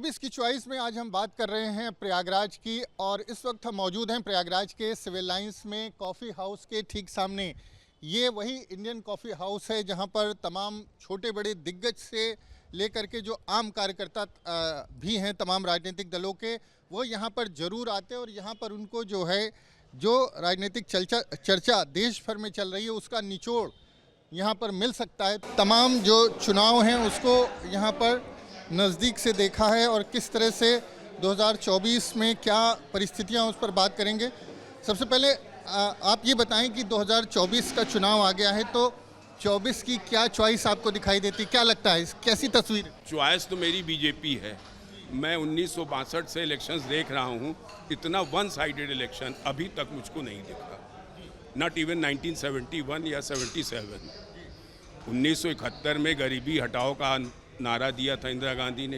2024 की चॉइस में आज हम बात कर रहे हैं प्रयागराज की और इस वक्त हम मौजूद हैं प्रयागराज के सिविल लाइंस में कॉफ़ी हाउस के ठीक सामने। ये वही इंडियन कॉफ़ी हाउस है जहां पर तमाम छोटे बड़े दिग्गज से लेकर के जो आम कार्यकर्ता भी हैं तमाम राजनीतिक दलों के, वो यहां पर ज़रूर आते हैं और यहां पर उनको जो है जो राजनीतिक चर्चा देश भर में चल रही है उसका निचोड़ यहाँ पर मिल सकता है। तमाम जो चुनाव हैं उसको यहाँ पर नज़दीक से देखा है और किस तरह से 2024 में क्या परिस्थितियाँ उस पर बात करेंगे। सबसे पहले आप ये बताएं कि 2024 का चुनाव आ गया है तो 24 की क्या चॉइस आपको दिखाई देती, क्या लगता है, कैसी तस्वीर? चॉइस तो मेरी बीजेपी है। मैं 1962 से इलेक्शंस देख रहा हूँ, इतना वन साइडेड इलेक्शन अभी तक मुझको नहीं दिखा। नॉट इवन 1971 या 77। 1971 में गरीबी हटाओ का नारा दिया था इंदिरा गांधी ने,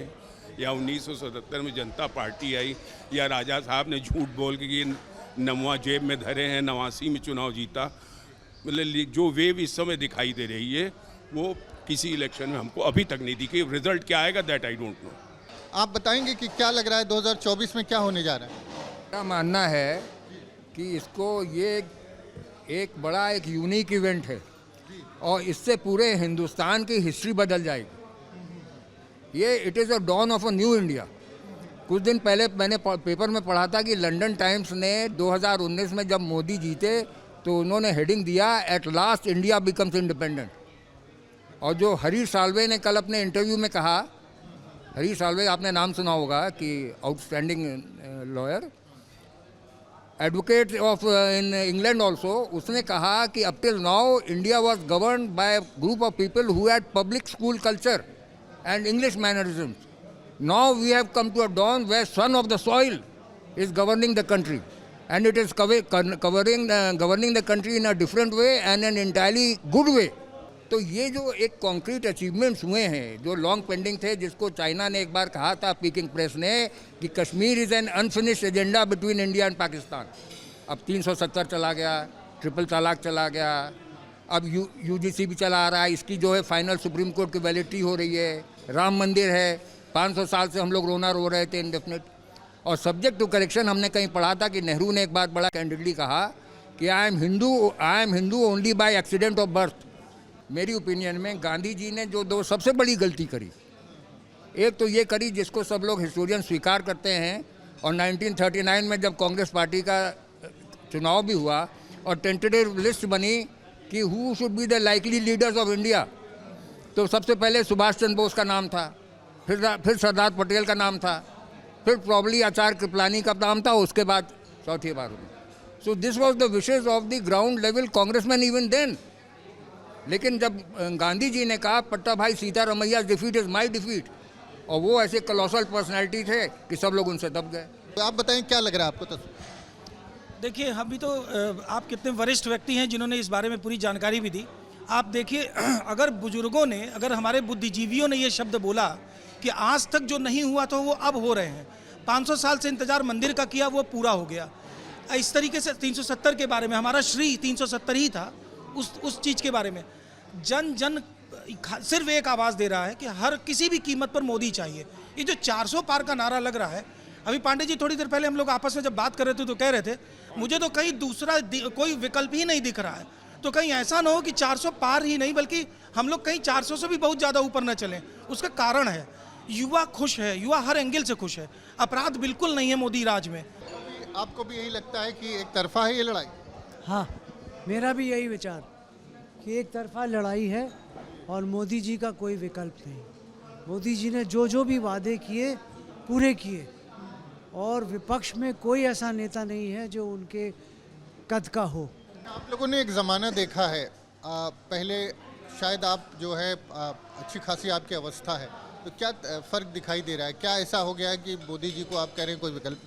या 1977 में जनता पार्टी आई, या राजा साहब ने झूठ बोल के ये नवा जेब में धरे हैं 89 में चुनाव जीता। मतलब जो वेव इस समय दिखाई दे रही है वो किसी इलेक्शन में हमको अभी तक नहीं दिखी। रिजल्ट क्या आएगा दैट आई डोंट नो। आप बताएंगे कि क्या लग रहा है 2024 में क्या होने जा रहा है? मेरा मानना है कि इसको ये एक बड़ा एक यूनिक इवेंट है और इससे पूरे हिंदुस्तान की हिस्ट्री बदल जाएगी। ये it is a dawn of a new India. कुछ दिन पहले मैंने पेपर में पढ़ा था कि लंदन टाइम्स ने 2019 में जब मोदी जीते तो उन्होंने हेडिंग दिया at last India becomes independent. और जो हरीश साल्वे ने कल अपने इंटरव्यू में कहा, हरीश साल्वे आपने नाम सुना होगा कि outstanding lawyer, advocate of in England also, उसने कहा कि up till now India was governed bye group of people who had public school culture and English mannerisms. Now we have come to a dawn where son of the soil is governing the country, and it is governing the country in a different way and an entirely good way. तो ये जो एक concrete achievements हुए हैं जो long pending थे, जिसको China ने एक बार कहा था पीकिंग प्रेस ने कि Kashmir is an unfinished agenda between India and Pakistan. अब 370 चला गया, ट्रिपल तलाक चला गया, अब यूजीसी भी चला आ रहा है, इसकी जो है फाइनल सुप्रीम कोर्ट की वैलिडिटी हो रही है, राम मंदिर है, 500 साल से हम लोग रोना रो रहे थे इंडेफिनिट। और सब्जेक्ट टू करेक्शन हमने कहीं पढ़ा था कि नेहरू ने एक बात बड़ा कैंडिडली कहा कि I am Hindu only by accident of birth. मेरी ओपिनियन में गांधी जी ने जो दो सबसे बड़ी गलती करी, एक तो ये करी जिसको सब लोग हिस्टोरियन स्वीकार करते हैं, और 1939 में जब कांग्रेस पार्टी का चुनाव भी हुआ और टेंटेटिव लिस्ट बनी कि who should be the likely leaders of India, तो सबसे पहले सुभाष चंद्र बोस का नाम था, फिर सरदार पटेल का नाम था, फिर प्रॉब्ली आचार्य कृपलानी का नाम था, उसके बाद चौथी बार हुई। So this was the wishes of the ground level congressman even then. लेकिन जब गांधी जी ने कहा Pattabhi Sitaramayya defeat is my defeat, और वो ऐसे कलोसल पर्सनैलिटी थे कि सब लोग उनसे दब गए। तो आप बताएं क्या लग रहा है आपको? तो देखिए, अभी तो आप कितने वरिष्ठ व्यक्ति हैं जिन्होंने इस बारे में पूरी जानकारी भी दी। आप देखिए, अगर बुजुर्गों ने, अगर हमारे बुद्धिजीवियों ने ये शब्द बोला कि आज तक जो नहीं हुआ तो वो अब हो रहे हैं, 500 साल से इंतजार मंदिर का किया वो पूरा हो गया, इस तरीके से 370 के बारे में हमारा श्री 370 ही था, उस चीज़ के बारे में जन जन सिर्फ एक आवाज़ दे रहा है कि हर किसी भी कीमत पर मोदी चाहिए। ये जो 400 पार का नारा लग रहा है, अभी पांडे जी थोड़ी देर पहले हम लोग आपस में जब बात कर रहे थे तो कह रहे थे मुझे तो कहीं दूसरा कोई विकल्प ही नहीं दिख रहा है, तो कहीं ऐसा ना हो कि 400 पार ही नहीं बल्कि हम लोग कहीं 400 से भी बहुत ज़्यादा ऊपर न चलें। उसका कारण है युवा खुश है, युवा हर एंगल से खुश है, अपराध बिल्कुल नहीं है मोदी राज में। आपको भी यही लगता है कि एक तरफा है ये लड़ाई? हाँ, मेरा भी यही विचार कि एक तरफा लड़ाई है और मोदी जी का कोई विकल्प नहीं। मोदी जी ने जो भी वादे किए पूरे किए, और विपक्ष में कोई ऐसा नेता नहीं है जो उनके कद का हो। आप लोगों ने एक ज़माना देखा है, पहले शायद आप जो है अच्छी खासी आपकी अवस्था है, तो क्या फ़र्क दिखाई दे रहा है? क्या ऐसा हो गया है कि मोदी जी को आप कह रहे हैं कोई विकल्प?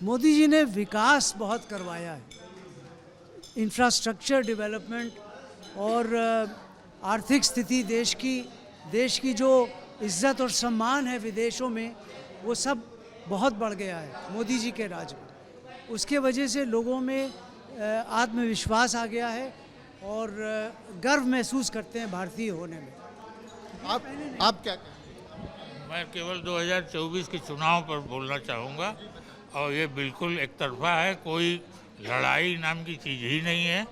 मोदी जी ने विकास बहुत करवाया है, इंफ्रास्ट्रक्चर डेवलपमेंट और आर्थिक स्थिति देश की जो इज्जत और सम्मान है विदेशों में, वो सब बहुत बढ़ गया है मोदी जी के राज में। उसके वजह से लोगों में आत्मविश्वास आ गया है और गर्व महसूस करते हैं भारतीय होने में। आप क्या कहें? मैं केवल 2024 के चुनाव पर बोलना चाहूँगा और ये बिल्कुल एक तरफा है, कोई लड़ाई नाम की चीज़ ही नहीं है।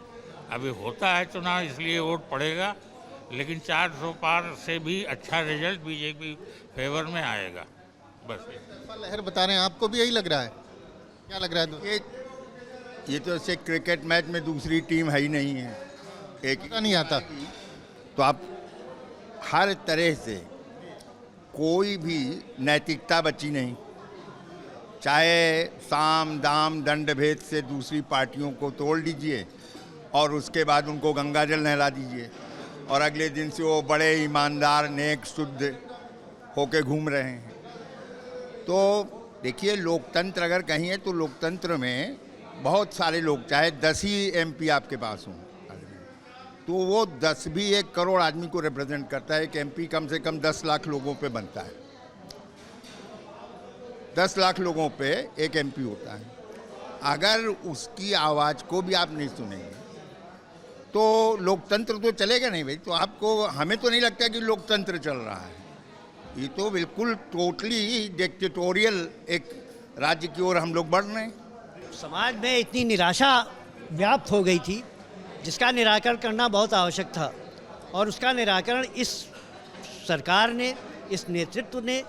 अभी होता है चुनाव इसलिए वोट पड़ेगा, लेकिन 400 पार से भी अच्छा रिजल्ट बीजेपी फेवर में आएगा। बस लहर बता रहे हैं, आपको भी यही लग रहा है? क्या लग रहा है? ये तो ऐसे क्रिकेट मैच में दूसरी टीम है ही नहीं है, एक पता नहीं आता। तो आप हर तरह से कोई भी नैतिकता बची नहीं, चाहे साम दाम दंड भेद से दूसरी पार्टियों को तोड़ दीजिए और उसके बाद उनको गंगाजल नहला दीजिए और अगले दिन से वो बड़े ईमानदार नेक शुद्ध होके घूम रहे हैं। तो देखिए, लोकतंत्र अगर कहीं है तो लोकतंत्र में बहुत सारे लोग, चाहे 10 ही MP आपके पास हों, तो वो 10 भी 1 करोड़ आदमी को रिप्रेजेंट करता है। एक MP कम से कम 10 लाख लोगों पे बनता है, 10 लाख लोगों पे एक MP होता है। अगर उसकी आवाज़ को भी आप नहीं सुनेंगे तो लोकतंत्र तो चलेगा नहीं भाई। तो आपको, हमें तो नहीं लगता कि लोकतंत्र चल रहा है, ये तो बिल्कुल टोटली डिक्टेटोरियल एक राज्य की ओर हम लोग बढ़ रहे हैं। समाज में इतनी निराशा व्याप्त हो गई थी जिसका निराकरण करना बहुत आवश्यक था, और उसका निराकरण इस सरकार ने, इस नेतृत्व ने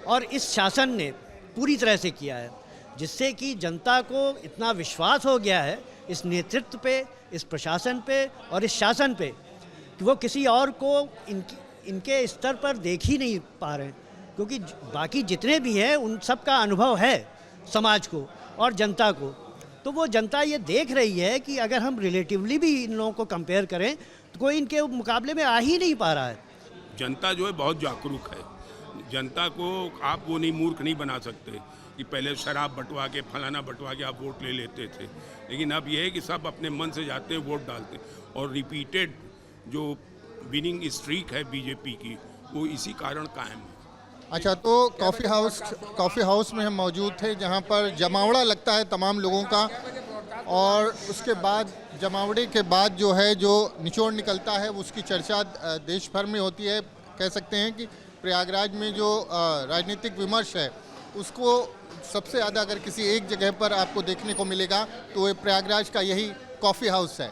और इस शासन ने पूरी तरह से किया है, जिससे कि जनता को इतना विश्वास हो गया है इस नेतृत्व पे, इस प्रशासन पे और इस शासन पे कि वो किसी और को इनके स्तर पर देख ही नहीं पा रहे हैं, क्योंकि बाकी जितने भी हैं उन सब का अनुभव है समाज को और जनता को। तो वो जनता ये देख रही है कि अगर हम रिलेटिवली भी इन लोगों को कंपेयर करें तो कोई इनके मुकाबले में आ ही नहीं पा रहा है। जनता जो है बहुत जागरूक है। जनता को आप वो नहीं, मूर्ख नहीं बना सकते कि पहले शराब बंटवा के, फलाना बंटवा के आप वोट ले लेते थे, लेकिन अब ये है कि सब अपने मन से जाते हैं, वोट डालते हैं। और रिपीटेड जो विनिंग स्ट्रीक है बीजेपी की, वो इसी कारण कायम है। अच्छा, तो कॉफ़ी हाउस में हम मौजूद थे जहां पर जमावड़ा लगता है तमाम लोगों का, और उसके बाद जमावड़े के बाद जो है जो निचोड़ निकलता है उसकी चर्चा देश भर में होती है। कह सकते हैं कि प्रयागराज में जो राजनीतिक विमर्श है उसको सबसे ज़्यादा अगर किसी एक जगह पर आपको देखने को मिलेगा तो ये प्रयागराज का यही कॉफ़ी हाउस है।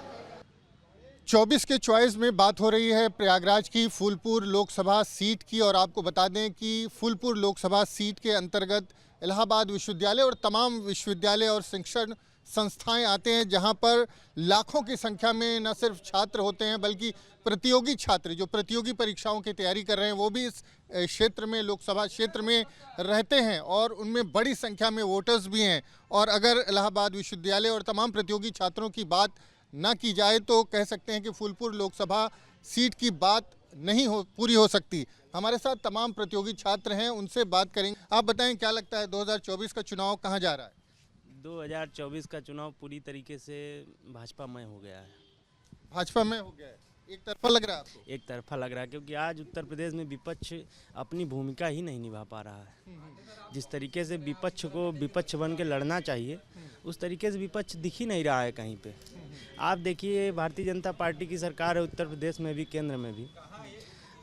24 के चॉइस में बात हो रही है प्रयागराज की फूलपुर लोकसभा सीट की, और आपको बता दें कि फूलपुर लोकसभा सीट के अंतर्गत इलाहाबाद विश्वविद्यालय और तमाम विश्वविद्यालय और शिक्षण संस्थाएं आते हैं, जहां पर लाखों की संख्या में न सिर्फ छात्र होते हैं बल्कि प्रतियोगी छात्र जो प्रतियोगी परीक्षाओं की तैयारी कर रहे हैं वो भी इस क्षेत्र में, लोकसभा क्षेत्र में रहते हैं, और उनमें बड़ी संख्या में वोटर्स भी हैं। और अगर इलाहाबाद विश्वविद्यालय और तमाम प्रतियोगी छात्रों की बात ना की जाए तो कह सकते हैं कि फूलपुर लोकसभा सीट की बात नहीं पूरी हो सकती। हमारे साथ तमाम प्रतियोगी छात्र हैं, उनसे बात करेंगे। आप बताएं, क्या लगता है 2024 का चुनाव कहाँ जा रहा है? 2024 का चुनाव पूरी तरीके से भाजपा में हो गया है। भाजपा में हो गया है, एक तरफा लग रहा है आपको? एक तरफा लग रहा है, क्योंकि आज उत्तर प्रदेश में विपक्ष अपनी भूमिका ही नहीं निभा पा रहा है। जिस तरीके से विपक्ष को विपक्ष बन के लड़ना चाहिए उस तरीके से विपक्ष दिख ही नहीं रहा है कहीं पे। आप देखिए, भारतीय जनता पार्टी की सरकार है उत्तर प्रदेश में भी, केंद्र में भी।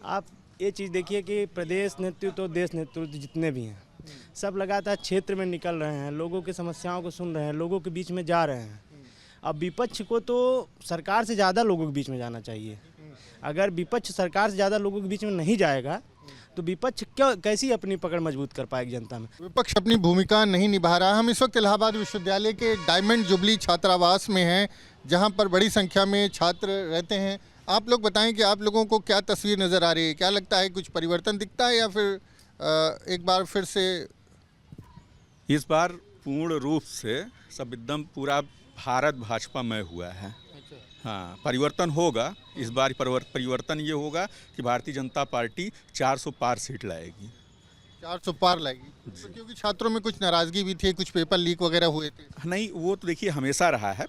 आप ये चीज़ देखिए कि प्रदेश नेतृत्व, देश नेतृत्व जितने भी हैं सब लगातार क्षेत्र में निकल रहे हैं, लोगों की समस्याओं को सुन रहे हैं, लोगों के बीच में जा रहे हैं। अब विपक्ष को तो सरकार से ज़्यादा लोगों के बीच में जाना चाहिए। अगर विपक्ष सरकार से ज़्यादा लोगों के बीच में नहीं जाएगा तो विपक्ष कैसी अपनी पकड़ मजबूत कर पाएगी जनता में? विपक्ष अपनी भूमिका नहीं निभा रहा। हम इस वक्त इलाहाबाद विश्वविद्यालय के डायमंड जुबली छात्रावास में हैं, जहां पर बड़ी संख्या में छात्र रहते हैं। आप लोग बताएं कि आप लोगों को क्या तस्वीर नज़र आ रही है, क्या लगता है कुछ परिवर्तन दिखता है या फिर एक बार फिर से? इस बार पूर्ण रूप से सब एकदम पूरा भारत भाजपामय हुआ है। हाँ, परिवर्तन होगा इस बार। परिवर्तन ये होगा कि भारतीय जनता पार्टी 400 पार सीट लाएगी। 400 पार लाएगी, तो क्योंकि छात्रों में कुछ नाराज़गी भी थी, कुछ पेपर लीक वगैरह हुए थे। नहीं, वो तो देखिए हमेशा रहा है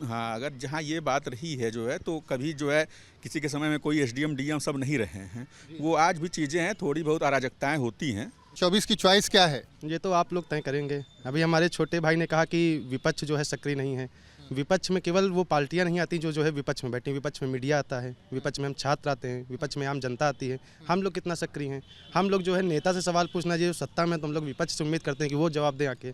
हाँ, अगर जहाँ ये बात रही है जो है, तो कभी जो है किसी के समय में कोई SDM DM सब नहीं रहे हैं। वो आज भी चीज़ें हैं, थोड़ी बहुत अराजकताएँ होती हैं। 24 की चॉइस क्या है? ये तो आप लोग तय करेंगे। अभी हमारे छोटे भाई ने कहा कि विपक्ष जो है सक्रिय नहीं है, विपक्ष में केवल वो पार्टियां नहीं आती जो है विपक्ष में बैठी, विपक्ष में मीडिया आता है, विपक्ष में हम छात्र आते हैं, विपक्ष में आम जनता आती है। हम लोग कितना सक्रिय हैं, हम लोग जो है नेता से सवाल पूछना चाहिए सत्ता में, तो हम लोग विपक्ष से उम्मीद करते हैं कि वो जवाब दें आके।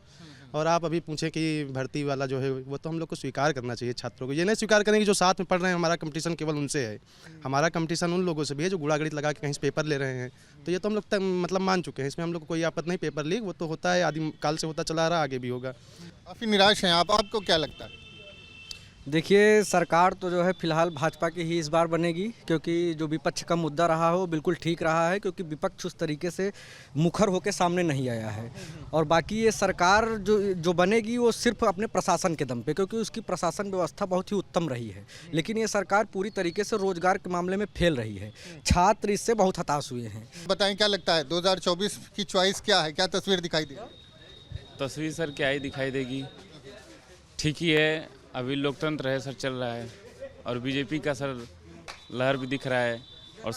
और आप अभी पूछें कि भर्ती वाला जो है वो तो हम लोग को स्वीकार करना चाहिए छात्रों को, ये नहीं स्वीकार करें कि जो साथ में पढ़ रहे हैं हमारा कंपटीशन केवल उनसे है, हमारा कंपटीशन उन लोगों से भी है जो गुड़ागड़ित लगा के कहीं से पेपर ले रहे हैं। तो ये तो हम लोग मतलब मान चुके हैं, इसमें हम लोग को कोई आपत्ति नहीं, पेपर लीक वो तो होता है, आदि काल से होता चला रहा, आगे भी होगा। काफ़ी निराश हैं आप, आपको क्या लगता है? देखिए, सरकार तो जो है फिलहाल भाजपा की ही इस बार बनेगी, क्योंकि जो विपक्ष का मुद्दा रहा हो बिल्कुल ठीक रहा है, क्योंकि विपक्ष उस तरीके से मुखर होकर सामने नहीं आया है। और बाकी ये सरकार जो बनेगी वो सिर्फ अपने प्रशासन के दम पे, क्योंकि उसकी प्रशासन व्यवस्था बहुत ही उत्तम रही है। लेकिन ये सरकार पूरी तरीके से रोजगार के मामले में फेल रही है, छात्र इससे बहुत हताश हुए हैं। बताएं क्या लगता है 2024 की चॉइस क्या है, क्या तस्वीर दिखाई दे? तस्वीर सर क्या ही दिखाई देगी, ठीक ही है। अभी लोकतंत्र है सर, चल रहा है, और बीजेपी का सर लहर भी दिख रहा है, और